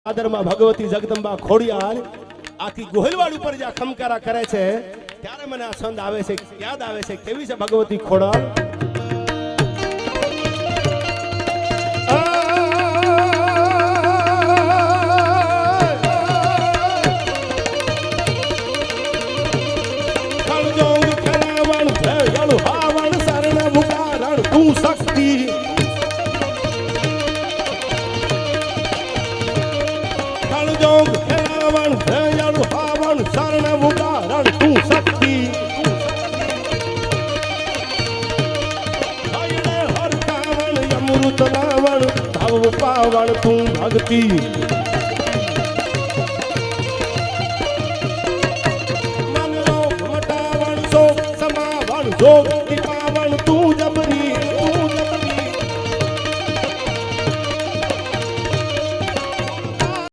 આદરમાં ભગવતી જગદંબા ખોડિયાર આખી ગોહિલવાડ ઉપર જે ખમકારા કરે છે ત્યારે મને આ છંદ આવે છે, યાદ આવે છે કેવી છે ભગવતી ખોડિયાર. તું શક્તિ ખણજોગ ખેલાવણ ભયળુ હાવણ શરણ મુકારણ તું શક્તિ હયણે હરકાવણ અમૃત લાવણ ભાવ પાવણ તું ભક્તિ મન રોગ મટાવણ શોક સમાવણ જોગ